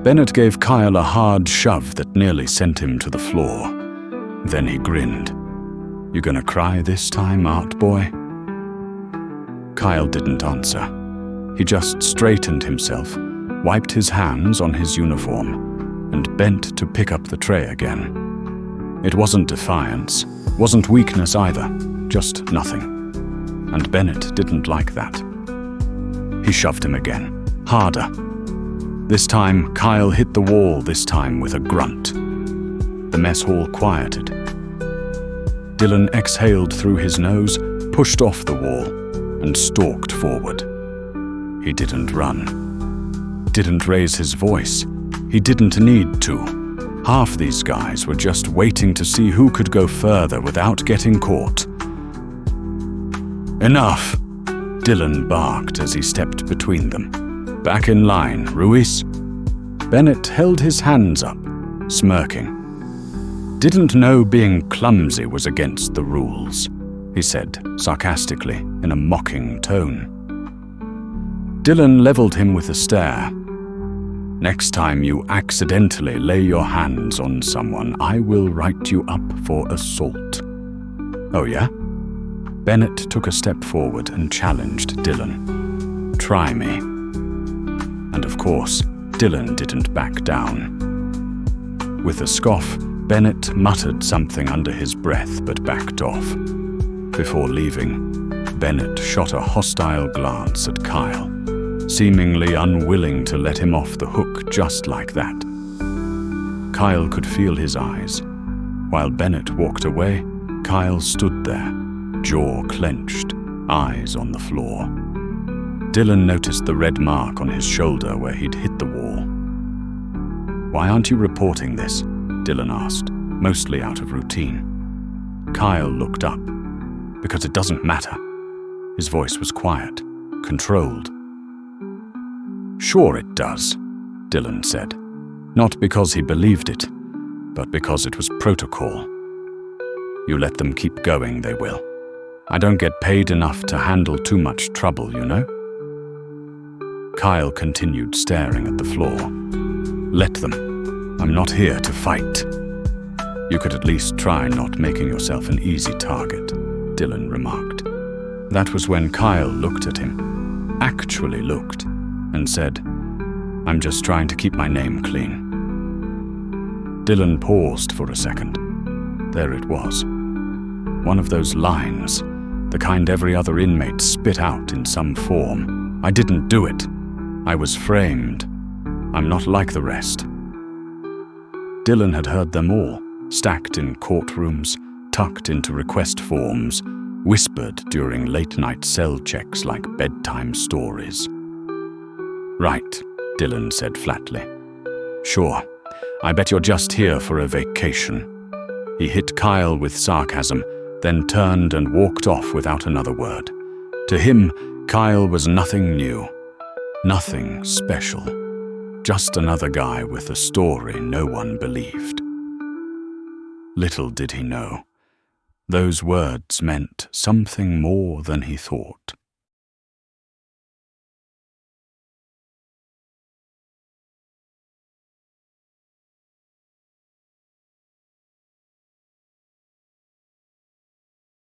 Bennett gave Kyle a hard shove that nearly sent him to the floor. Then he grinned. "You gonna cry this time, art boy?" Kyle didn't answer. He just straightened himself, wiped his hands on his uniform, and bent to pick up the tray again. It wasn't defiance, wasn't weakness either, just nothing. And Bennett didn't like that. He shoved him again, harder. This time, Kyle hit the wall, this time with a grunt. The mess hall quieted. Dylan exhaled through his nose, pushed off the wall, and stalked forward. He didn't run. Didn't raise his voice. He didn't need to. Half these guys were just waiting to see who could go further without getting caught. "Enough!" Dylan barked as he stepped between them. "Back in line, Ruiz." Bennett held his hands up, smirking. "Didn't know being clumsy was against the rules," he said sarcastically in a mocking tone. Dylan leveled him with a stare. "Next time you accidentally lay your hands on someone, I will write you up for assault." "Oh yeah?" Bennett took a step forward and challenged Dylan. "Try me." And of course, Dylan didn't back down. With a scoff, Bennett muttered something under his breath but backed off. Before leaving, Bennett shot a hostile glance at Kyle, seemingly unwilling to let him off the hook just like that. Kyle could feel his eyes. While Bennett walked away, Kyle stood there, jaw clenched, eyes on the floor. Dylan noticed the red mark on his shoulder where he'd hit the wall. "Why aren't you reporting this?" Dylan asked, mostly out of routine. Kyle looked up. "Because it doesn't matter." His voice was quiet, controlled. "Sure it does," Dylan said. Not because he believed it, but because it was protocol. "You let them keep going, they will. I don't get paid enough to handle too much trouble, you know?" Kyle continued staring at the floor. "Let them. I'm not here to fight." "You could at least try not making yourself an easy target," Dylan remarked. That was when Kyle looked at him, actually looked, and said, "I'm just trying to keep my name clean." Dylan paused for a second. There it was. One of those lines, the kind every other inmate spit out in some form. "I didn't do it. I was framed. I'm not like the rest." Dylan had heard them all, stacked in courtrooms, tucked into request forms, whispered during late-night cell checks like bedtime stories. "Right," Dylan said flatly. "Sure, I bet you're just here for a vacation." He hit Kyle with sarcasm, then turned and walked off without another word. To him, Kyle was nothing new, nothing special, just another guy with a story no one believed. Little did he know, those words meant something more than he thought.